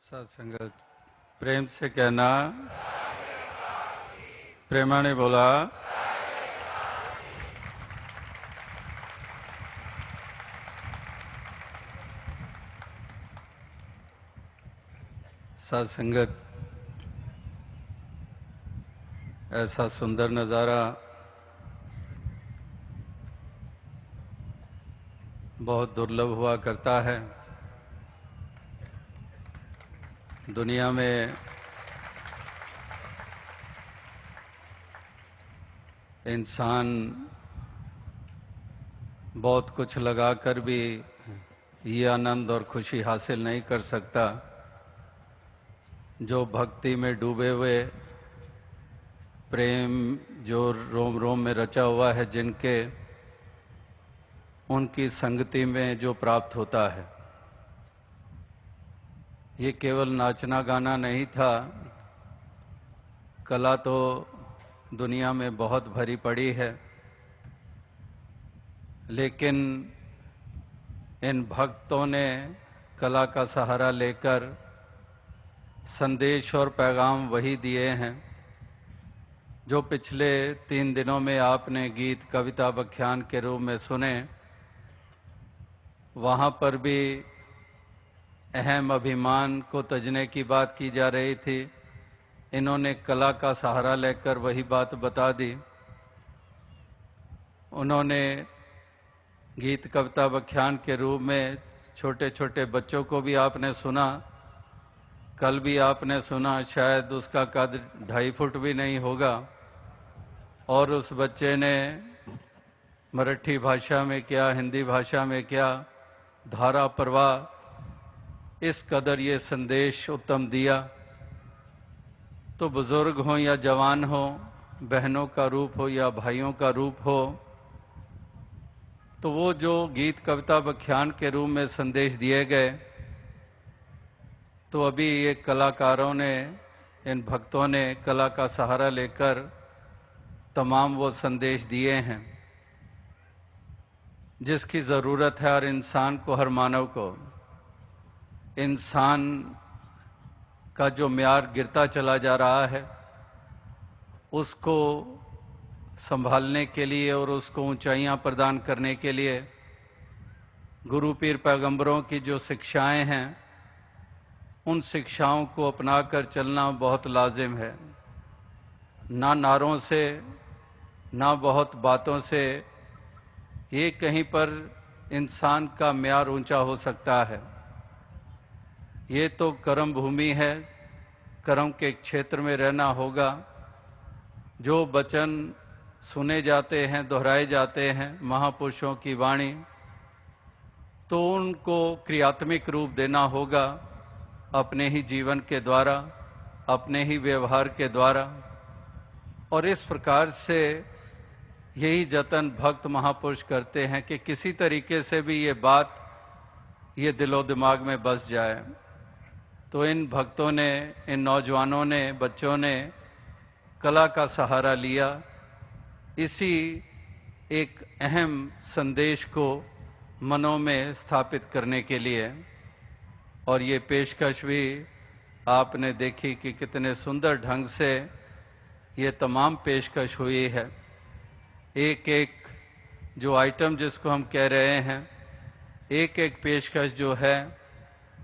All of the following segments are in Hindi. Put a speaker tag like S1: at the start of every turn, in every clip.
S1: सत्संगत प्रेम से कहना, प्रेमाने बोला। सत्संगत, ऐसा सुंदर नज़ारा बहुत दुर्लभ हुआ करता है। दुनिया में इंसान बहुत कुछ लगाकर भी ये आनंद और खुशी हासिल नहीं कर सकता जो भक्ति में डूबे हुए, प्रेम जो रोम रोम में रचा हुआ है जिनके, उनकी संगति में जो प्राप्त होता है। ये केवल नाचना गाना नहीं था। कला तो दुनिया में बहुत भरी पड़ी है, लेकिन इन भक्तों ने कला का सहारा लेकर संदेश और पैगाम वही दिए हैं जो पिछले 3 दिनों में आपने गीत कविता व्याख्यान के रूप में सुने। वहाँ पर भी अहम अभिमान को तजने की बात की जा रही थी। इन्होंने कला का सहारा लेकर वही बात बता दी। उन्होंने गीत कविता व्याख्यान के रूप में छोटे छोटे बच्चों को भी आपने सुना। कल भी आपने सुना, शायद उसका कद 2.5 फुट भी नहीं होगा, और उस बच्चे ने मराठी भाषा में क्या, हिंदी भाषा में क्या, धारा प्रवाह इस कदर ये संदेश उत्तम दिया। तो बुजुर्ग हो या जवान हो, बहनों का रूप हो या भाइयों का रूप हो, तो वो जो गीत कविता व्याख्यान के रूप में संदेश दिए गए, तो अभी ये कलाकारों ने, इन भक्तों ने कला का सहारा लेकर तमाम वो संदेश दिए हैं जिसकी ज़रूरत है हर इंसान को, हर मानव को। इंसान का जो म्यार गिरता चला जा रहा है, उसको संभालने के लिए और उसको ऊंचाइयां प्रदान करने के लिए गुरु पीर पैगंबरों की जो शिक्षाएं हैं, उन शिक्षाओं को अपनाकर चलना बहुत लाजिम है। ना नारों से, ना बहुत बातों से ये कहीं पर इंसान का म्यार ऊंचा हो सकता है। ये तो कर्म भूमि है, कर्म के क्षेत्र में रहना होगा। जो वचन सुने जाते हैं, दोहराए जाते हैं, महापुरुषों की वाणी, तो उनको क्रियात्मक रूप देना होगा अपने ही जीवन के द्वारा, अपने ही व्यवहार के द्वारा। और इस प्रकार से यही जतन भक्त महापुरुष करते हैं कि किसी तरीके से भी ये बात ये दिलो दिमाग में बस जाए। तो इन भक्तों ने, इन नौजवानों ने, बच्चों ने कला का सहारा लिया इसी एक अहम संदेश को मनों में स्थापित करने के लिए। और ये पेशकश भी आपने देखी कि कितने सुंदर ढंग से ये तमाम पेशकश हुई है। एक एक जो आइटम जिसको हम कह रहे हैं, एक एक पेशकश जो है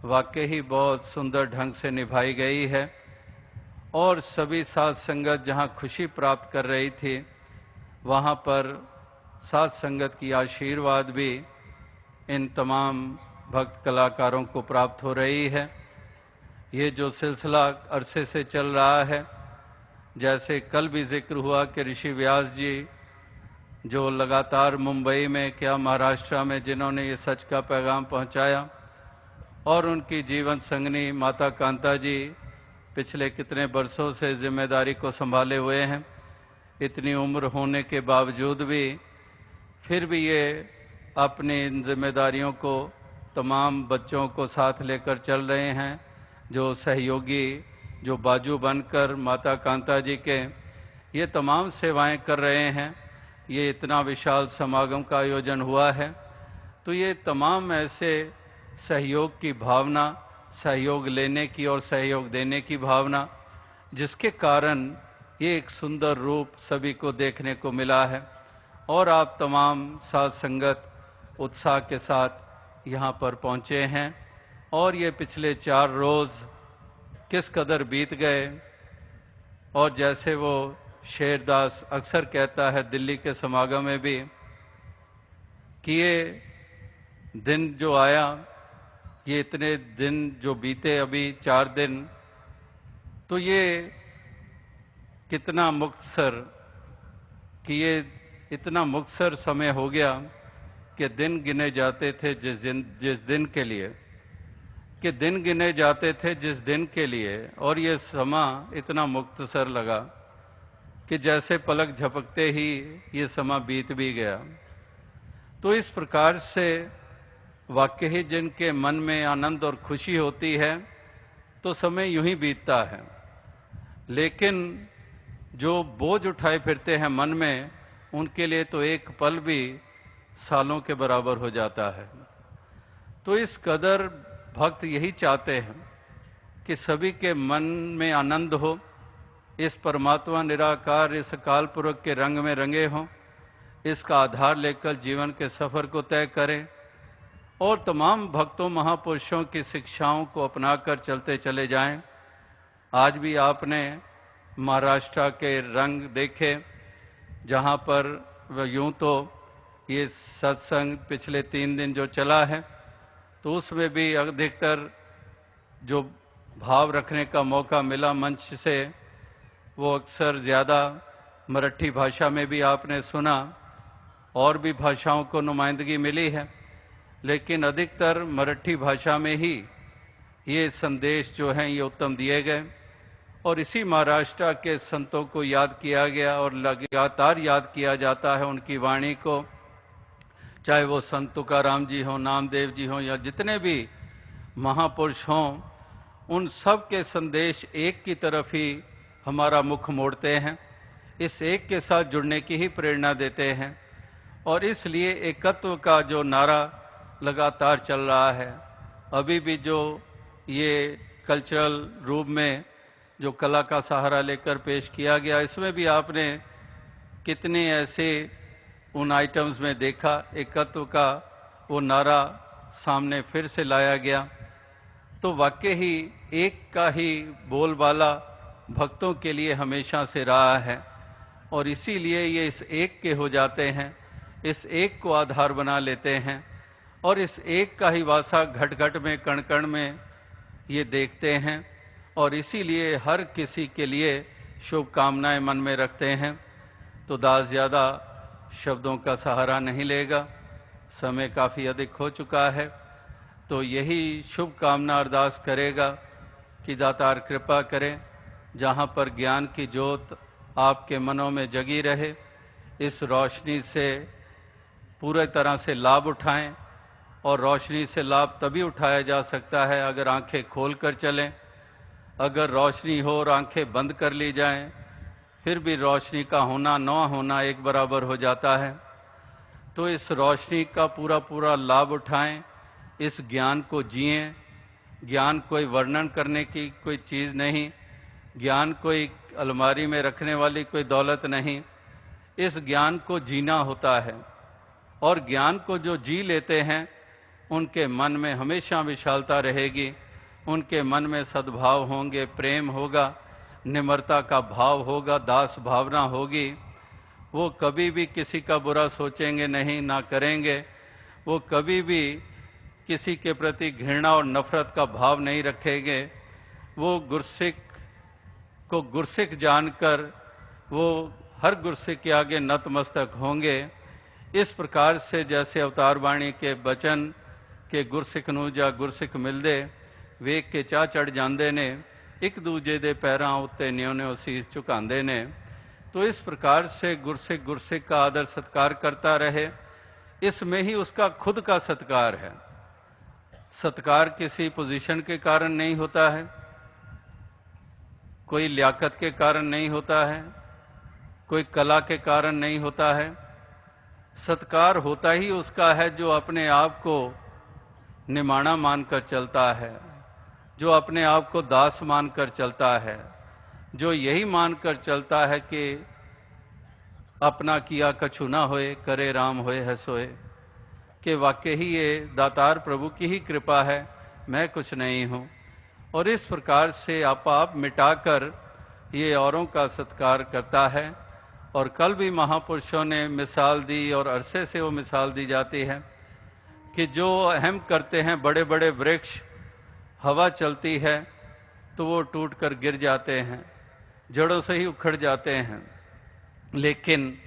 S1: वाकई ही बहुत सुंदर ढंग से निभाई गई है। और सभी साथ संगत जहाँ खुशी प्राप्त कर रही थी, वहाँ पर साथ संगत की आशीर्वाद भी इन तमाम भक्त कलाकारों को प्राप्त हो रही है। ये जो सिलसिला अरसे से चल रहा है, जैसे कल भी जिक्र हुआ कि ऋषि व्यास जी जो लगातार मुंबई में, क्या महाराष्ट्र में, जिन्होंने ये सच का पैगाम पहुंचाया, और उनकी जीवन संगनी माता कांता जी पिछले कितने बरसों से जिम्मेदारी को संभाले हुए हैं। इतनी उम्र होने के बावजूद भी फिर भी ये अपनी इन जिम्मेदारियों को तमाम बच्चों को साथ लेकर चल रहे हैं। जो सहयोगी, जो बाजू बनकर माता कांता जी के ये तमाम सेवाएं कर रहे हैं। ये इतना विशाल समागम का आयोजन हुआ है, तो ये तमाम ऐसे सहयोग की भावना सहयोग लेने की और सहयोग देने की भावना, जिसके कारण ये एक सुंदर रूप सभी को देखने को मिला है। और आप तमाम साथ संगत उत्साह के साथ यहाँ पर पहुँचे हैं और ये पिछले 4 रोज़ किस कदर बीत गए। और जैसे वो शेरदास अक्सर कहता है दिल्ली के समागम में भी कि ये दिन जो आया, ये इतने दिन जो बीते अभी 4 दिन, तो ये कितना मुख्तसर कि ये इतना मुख्तसर समय हो गया कि दिन गिने जाते थे जिस दिन के लिए, कि दिन गिने जाते थे जिस दिन के लिए, और ये समा इतना मुख्तसर लगा कि जैसे पलक झपकते ही ये समा बीत भी गया। तो इस प्रकार से वाकई ही जिनके मन में आनंद और खुशी होती है तो समय यूं ही बीतता है, लेकिन जो बोझ उठाए फिरते हैं मन में, उनके लिए तो एक पल भी सालों के बराबर हो जाता है। तो इस कदर भक्त यही चाहते हैं कि सभी के मन में आनंद हो, इस परमात्मा निराकार इस अकाल पुरख के रंग में रंगे हों, इसका आधार लेकर जीवन के सफ़र को तय करें और तमाम भक्तों महापुरुषों की शिक्षाओं को अपनाकर चलते चले जाएं। आज भी आपने महाराष्ट्र के रंग देखे, जहाँ पर यूं तो ये सत्संग पिछले 3 दिन जो चला है, तो उसमें भी अधिकतर जो भाव रखने का मौका मिला मंच से, वो अक्सर ज़्यादा मराठी भाषा में भी आपने सुना, और भी भाषाओं को नुमाइंदगी मिली है, लेकिन अधिकतर मराठी भाषा में ही ये संदेश जो हैं ये उत्तम दिए गए। और इसी महाराष्ट्र के संतों को याद किया गया और लगातार याद किया जाता है उनकी वाणी को, चाहे वो संत तुकाराम जी हों, नामदेव जी हों, या जितने भी महापुरुष हों, उन सब के संदेश एक की तरफ ही हमारा मुख मोड़ते हैं, इस एक के साथ जुड़ने की ही प्रेरणा देते हैं। और इसलिए एकत्व का जो नारा लगातार चल रहा है, अभी भी जो ये कल्चरल रूप में जो कला का सहारा लेकर पेश किया गया, इसमें भी आपने कितने ऐसे उन आइटम्स में देखा, एकत्व का वो नारा सामने फिर से लाया गया। तो वाकई ही एक का ही बोलबाला भक्तों के लिए हमेशा से रहा है, और इसीलिए ये इस एक के हो जाते हैं, इस एक को आधार बना लेते हैं, और इस एक का ही वासा घट घट में कण कण में ये देखते हैं, और इसीलिए हर किसी के लिए शुभकामनाएं मन में रखते हैं। तो दास ज़्यादा शब्दों का सहारा नहीं लेगा, समय काफ़ी अधिक हो चुका है, तो यही शुभकामना अरदास करेगा कि दातार कृपा करें, जहाँ पर ज्ञान की ज्योत आपके मनों में जगी रहे, इस रोशनी से पूरे तरह से लाभ उठाएं। और रोशनी से लाभ तभी उठाया जा सकता है अगर आंखें खोल कर चलें। अगर रोशनी हो और आंखें बंद कर ली जाएं, फिर भी रोशनी का होना न होना एक बराबर हो जाता है। तो इस रोशनी का पूरा पूरा लाभ उठाएं, इस ज्ञान को जिएं। ज्ञान कोई वर्णन करने की कोई चीज़ नहीं, ज्ञान कोई अलमारी में रखने वाली कोई दौलत नहीं, इस ज्ञान को जीना होता है। और ज्ञान को जो जी लेते हैं, उनके मन में हमेशा विशालता रहेगी, उनके मन में सद्भाव होंगे, प्रेम होगा, निम्रता का भाव होगा, दास भावना होगी। वो कभी भी किसी का बुरा सोचेंगे नहीं, ना करेंगे। वो कभी भी किसी के प्रति घृणा और नफरत का भाव नहीं रखेंगे। वो गुरसिख को गुरसिख जानकर वो हर गुरसिख के आगे नतमस्तक होंगे। इस प्रकार से जैसे अवतार बाणी के बचन के गुरसिख नू जा गुरसिख मिलदे, वेख के चाह चढ़ जाते ने, एक दूजे दे पैरां उत्ते न्यों न्यों शीस झुकाते ने। तो इस प्रकार से गुरसिख गुरसिख का आदर सत्कार करता रहे, इसमें ही उसका खुद का सत्कार है। सत्कार किसी पोजीशन के कारण नहीं होता है, कोई लियाकत के कारण नहीं होता है, कोई कला के कारण नहीं होता है। सत्कार होता ही उसका है जो अपने आप को निमाणा मानकर चलता है, जो अपने आप को दास मानकर चलता है, जो यही मानकर चलता है कि अपना किया कछु ना होए, करे राम होए है सोए, कि वाकई ही ये दातार प्रभु की ही कृपा है, मैं कुछ नहीं हूँ। और इस प्रकार से आप मिटाकर ये औरों का सत्कार करता है। और कल भी महापुरुषों ने मिसाल दी और अरसे से वो मिसाल दी जाती है कि जो अहम करते हैं, बड़े बड़े वृक्ष, हवा चलती है तो वो टूट कर गिर जाते हैं, जड़ों से ही उखड़ जाते हैं। लेकिन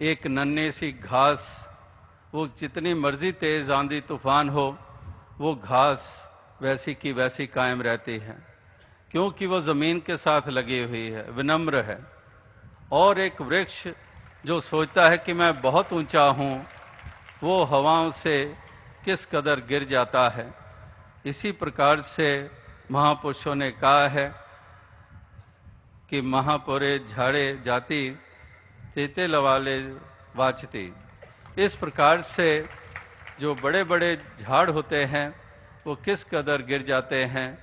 S1: एक नन्ही सी घास, वो जितनी मर्जी तेज आंधी तूफान हो, वो घास वैसी की वैसी कायम रहती है, क्योंकि वो ज़मीन के साथ लगी हुई है, विनम्र है। और एक वृक्ष जो सोचता है कि मैं बहुत ऊंचा हूँ, वो हवाओं से किस कदर गिर जाता है। इसी प्रकार से महापुरुषों ने कहा है कि महापुरे झाड़े जाति तेते लवाले वाचती। इस प्रकार से जो बड़े बड़े झाड़ होते हैं वो किस कदर गिर जाते हैं,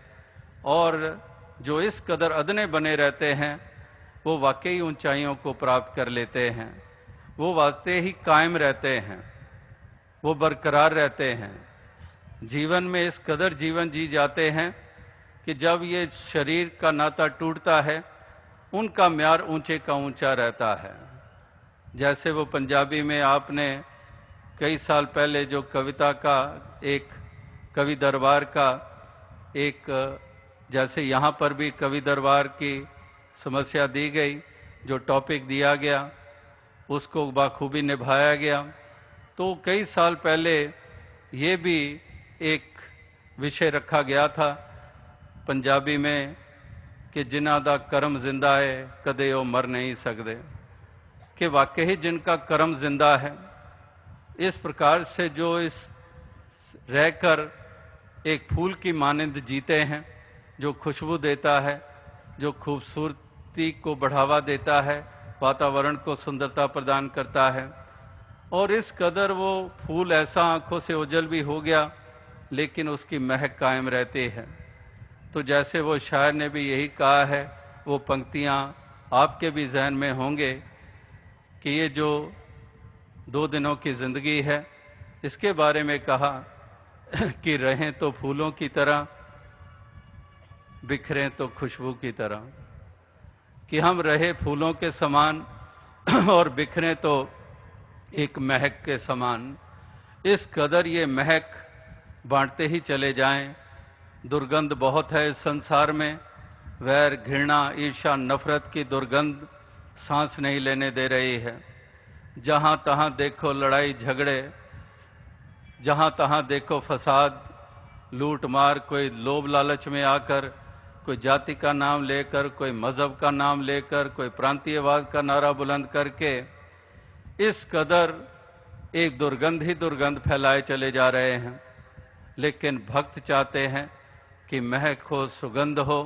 S1: और जो इस कदर अदने बने रहते हैं वो वाकई ऊंचाइयों को प्राप्त कर लेते हैं। वो वास्ते ही कायम रहते हैं, वो बरकरार रहते हैं। जीवन में इस कदर जीवन जी जाते हैं कि जब ये शरीर का नाता टूटता है, उनका म्यार ऊंचे का ऊंचा रहता है। जैसे वो पंजाबी में आपने कई साल पहले जो कविता का एक कवि दरबार का एक, जैसे यहाँ पर भी कवि दरबार की समस्या दी गई, जो टॉपिक दिया गया उसको बाखूबी निभाया गया। तो कई साल पहले ये भी एक विषय रखा गया था पंजाबी में कि जिन्हां दा कर्म जिंदा है कदे वो मर नहीं सकते, कि वाकई जिनका कर्म जिंदा है, इस प्रकार से जो इस रहकर एक फूल की मानंद जीते हैं, जो खुशबू देता है, जो खूबसूरती को बढ़ावा देता है, वातावरण को सुंदरता प्रदान करता है। और इस कदर वो फूल ऐसा आंखों से ओझल भी हो गया, लेकिन उसकी महक कायम रहती है। तो जैसे वो शायर ने भी यही कहा है, वो पंक्तियाँ आपके भी जहन में होंगे कि ये जो 2 दिनों की ज़िंदगी है, इसके बारे में कहा कि रहें तो फूलों की तरह, बिखरें तो खुशबू की तरह, कि हम रहे फूलों के समान और बिखरें तो एक महक के समान। इस कदर ये महक बांटते ही चले जाएं। दुर्गंध बहुत है इस संसार में, वैर, घृणा, ईर्ष्या, नफरत की दुर्गंध सांस नहीं लेने दे रही है। जहाँ तहाँ देखो लड़ाई झगड़े, जहाँ तहाँ देखो फसाद, लूट मार, कोई लोभ लालच में आकर, कोई जाति का नाम लेकर, कोई मज़हब का नाम लेकर, कोई प्रांतीयवाद का नारा बुलंद करके इस कदर एक दुर्गंध ही दुर्गंध फैलाए चले जा रहे हैं। लेकिन भक्त चाहते हैं कि महक हो, सुगंध हो,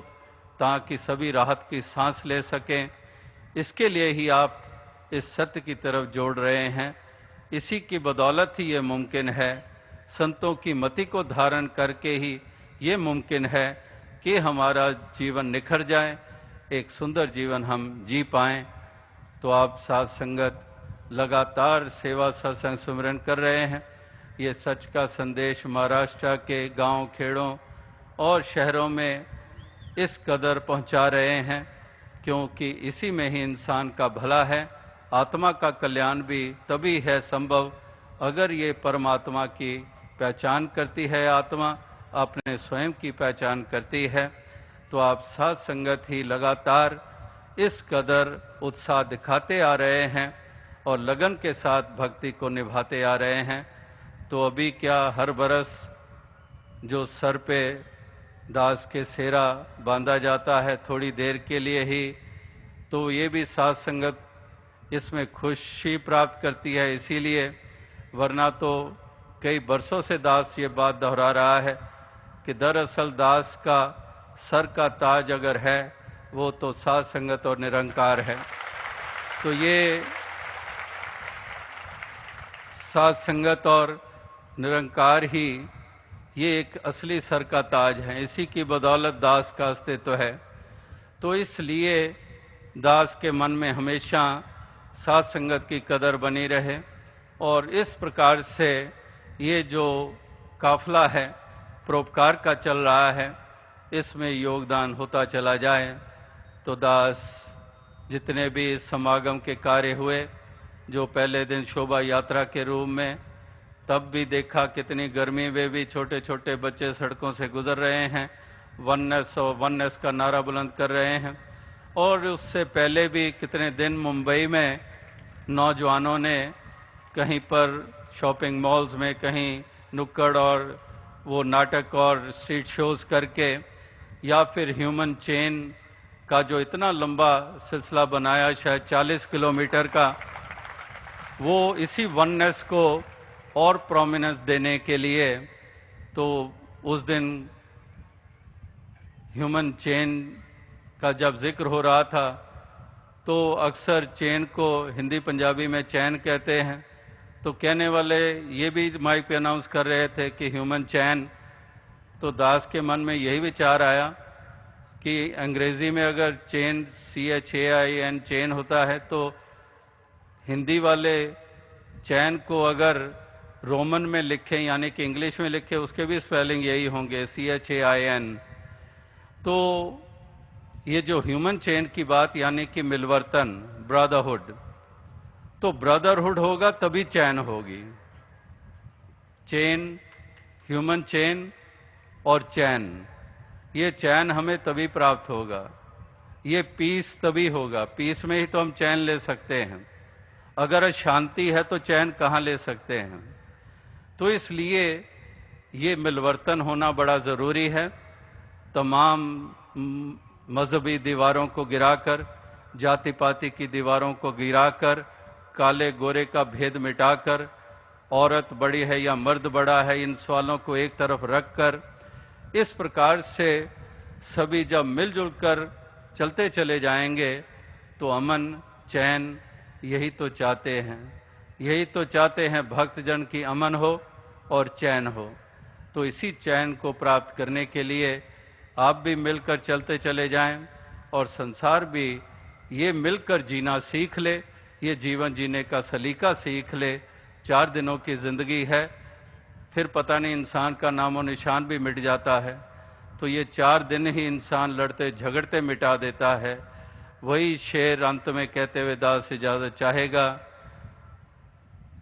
S1: ताकि सभी राहत की सांस ले सकें। इसके लिए ही आप इस सत्य की तरफ जोड़ रहे हैं। इसी की बदौलत ही ये मुमकिन है। संतों की मति को धारण करके ही ये मुमकिन है कि हमारा जीवन निखर जाए, एक सुंदर जीवन हम जी पाएँ। तो आप साथ संगत लगातार सेवा सत्संग सुमिरन कर रहे हैं। ये सच का संदेश महाराष्ट्र के गांव, खेड़ों और शहरों में इस कदर पहुंचा रहे हैं, क्योंकि इसी में ही इंसान का भला है। आत्मा का कल्याण भी तभी है संभव अगर ये परमात्मा की पहचान करती है, आत्मा अपने स्वयं की पहचान करती है। तो आप साथ संगत ही लगातार इस कदर उत्साह दिखाते आ रहे हैं और लगन के साथ भक्ति को निभाते आ रहे हैं। तो अभी क्या, हर बरस जो सर पे दास के सेरा बांधा जाता है थोड़ी देर के लिए ही, तो ये भी साथ संगत इसमें खुशी प्राप्त करती है इसीलिए, वरना तो कई बरसों से दास ये बात दोहरा रहा है कि दरअसल दास का सर का ताज अगर है वो तो साथ संगत और निरंकार है। तो ये साथ संगत और निरंकार ही ये एक असली सर का ताज है, इसी की बदौलत दास का अस्तित्व है। तो इसलिए दास के मन में हमेशा साथ संगत की कदर बनी रहे, और इस प्रकार से ये जो काफिला है परोपकार का चल रहा है, इसमें योगदान होता चला जाए। तो दास जितने भी इस समागम के कार्य हुए, जो पहले दिन शोभा यात्रा के रूप में, तब भी देखा कितनी गर्मी में भी छोटे छोटे बच्चे सड़कों से गुजर रहे हैं, वननेस का नारा बुलंद कर रहे हैं। और उससे पहले भी कितने दिन मुंबई में नौजवानों ने कहीं पर शॉपिंग मॉल्स में, कहीं नुक्कड़ और वो नाटक और स्ट्रीट शोज़ करके, या फिर ह्यूमन चेन का जो इतना लंबा सिलसिला बनाया, शायद 40 किलोमीटर का, वो इसी वननेस को और प्रोमिनेंस देने के लिए। तो उस दिन ह्यूमन चेन का जब जिक्र हो रहा था, तो अक्सर चेन को हिंदी पंजाबी में चैन कहते हैं, तो कहने वाले ये भी माइक पे अनाउंस कर रहे थे कि ह्यूमन चैन। तो दास के मन में यही विचार आया कि अंग्रेज़ी में अगर चेन CHAIN चेन होता है, तो हिंदी वाले चैन को अगर रोमन में लिखें यानी कि इंग्लिश में लिखें, उसके भी स्पेलिंग यही होंगे CHAIN। तो ये जो ह्यूमन चेन की बात यानी कि मिलवर्तन, ब्रदरहुड, तो ब्रदरहुड होगा तभी चैन होगी। चेन, ह्यूमन चेन और चैन, ये चैन हमें तभी प्राप्त होगा, ये पीस तभी होगा। पीस में ही तो हम चैन ले सकते हैं, अगर शांति है तो चैन कहाँ ले सकते हैं। तो इसलिए ये मिलवर्तन होना बड़ा ज़रूरी है। तमाम मजहबी दीवारों को गिराकर, जाति पाति की दीवारों को गिराकर, काले गोरे का भेद मिटाकर, औरत बड़ी है या मर्द बड़ा है, इन सवालों को एक तरफ रखकर, इस प्रकार से सभी जब मिलजुल कर चलते चले जाएंगे तो अमन चैन यही तो चाहते हैं, यही तो चाहते हैं भक्तजन की अमन हो और चैन हो। तो इसी चैन को प्राप्त करने के लिए आप भी मिलकर चलते चले जाएं, और संसार भी ये मिलकर जीना सीख ले, ये जीवन जीने का सलीका सीख ले। 4 दिनों की ज़िंदगी है, फिर पता नहीं इंसान का नामो निशान भी मिट जाता है। तो ये 4 दिन ही इंसान लड़ते झगड़ते मिटा देता है। वही शेर अंत में कहते हुए दास इजाज़त चाहेगा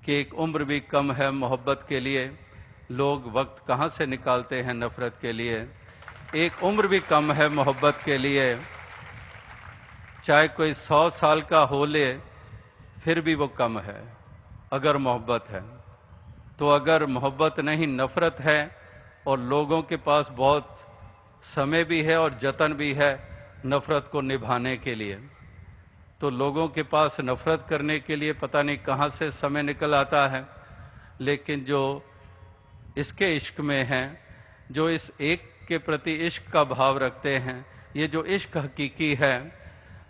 S1: कि एक उम्र भी कम है मोहब्बत के लिए, लोग वक्त कहाँ से निकालते हैं नफ़रत के लिए। एक उम्र भी कम है मोहब्बत के लिए, चाहे कोई 100 साल का हो ले फिर भी वो कम है अगर मोहब्बत है। तो अगर मोहब्बत नहीं नफ़रत है, और लोगों के पास बहुत समय भी है और जतन भी है नफ़रत को निभाने के लिए, तो लोगों के पास नफ़रत करने के लिए पता नहीं कहाँ से समय निकल आता है। लेकिन जो इसके इश्क में हैं, जो इस एक के प्रति इश्क का भाव रखते हैं, ये जो इश्क हकीकी है,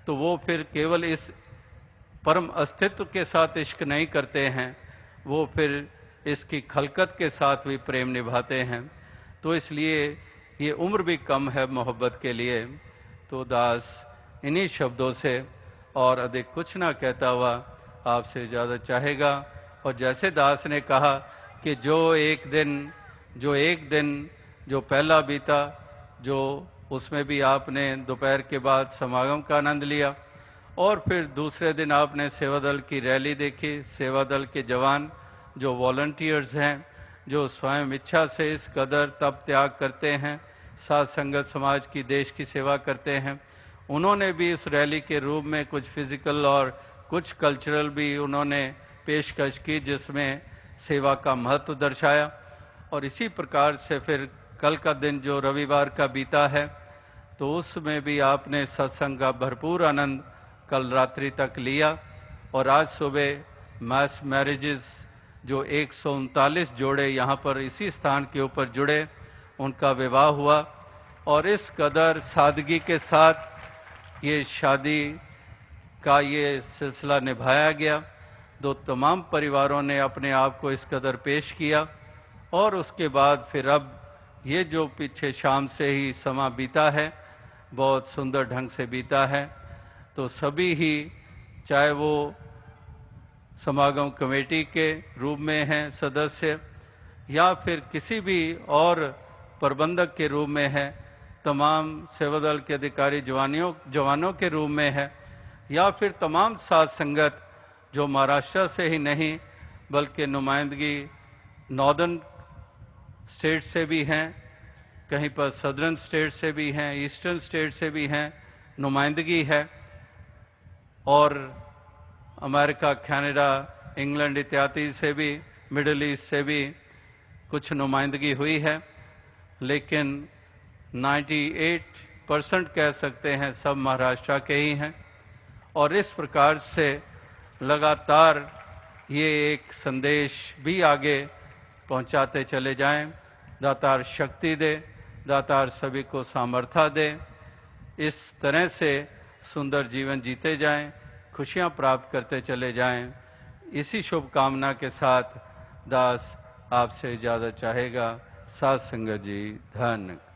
S1: तो वो फिर केवल इस परम अस्तित्व के साथ इश्क नहीं करते हैं, वो फिर इसकी खलकत के साथ भी प्रेम निभाते हैं। तो इसलिए ये उम्र भी कम है मोहब्बत के लिए। तो दास इन्हीं शब्दों से और अधिक कुछ ना कहता हुआ आपसे इजाज़त चाहेगा। और जैसे दास ने कहा कि जो एक दिन जो पहला बीता, जो उसमें भी आपने दोपहर के बाद समागम का आनंद लिया, और फिर दूसरे दिन आपने सेवा दल की रैली देखी। सेवा दल के जवान जो वॉलंटियर्स हैं, जो स्वयं इच्छा से इस कदर तप त्याग करते हैं, साथ संगत समाज की, देश की सेवा करते हैं, उन्होंने भी इस रैली के रूप में कुछ फिज़िकल और कुछ कल्चरल भी उन्होंने पेशकश की, जिसमें सेवा का महत्व दर्शाया। और इसी प्रकार से फिर कल का दिन जो रविवार का बीता है, तो उसमें भी आपने सत्संग का भरपूर आनंद कल रात्रि तक लिया। और आज सुबह मास मैरिजेस जो 139 जोड़े यहाँ पर इसी स्थान के ऊपर जुड़े, उनका विवाह हुआ, और इस कदर सादगी के साथ ये शादी का ये सिलसिला निभाया गया। दो तमाम परिवारों ने अपने आप को इस कदर पेश किया, और उसके बाद फिर अब ये जो पीछे शाम से ही समा बीता है बहुत सुंदर ढंग से बीता है। तो सभी ही, चाहे वो समागम कमेटी के रूप में हैं सदस्य या फिर किसी भी और प्रबंधक के रूप में है, तमाम सेवा दल के अधिकारी जवानों के रूप में है, या फिर तमाम साध संगत जो महाराष्ट्र से ही नहीं बल्कि नुमाइंदगी नॉर्दर्न स्टेट से भी हैं, कहीं पर सदर्न स्टेट से भी हैं, ईस्टर्न स्टेट से भी हैं, नुमाइंदगी है। और अमेरिका, कनाडा, इंग्लैंड इत्यादि से भी, मिडिल ईस्ट से भी कुछ नुमाइंदगी हुई है, लेकिन 98% कह सकते हैं सब महाराष्ट्र के ही हैं। और इस प्रकार से लगातार ये एक संदेश भी आगे पहुंचाते चले जाएं। दातार शक्ति दे, दातार सभी को सामर्थ्य दे, इस तरह से सुंदर जीवन जीते जाएं, खुशियां प्राप्त करते चले जाएं। इसी शुभकामना के साथ दास आपसे इजाज़त चाहेगा। साध संगत जी, धन्य।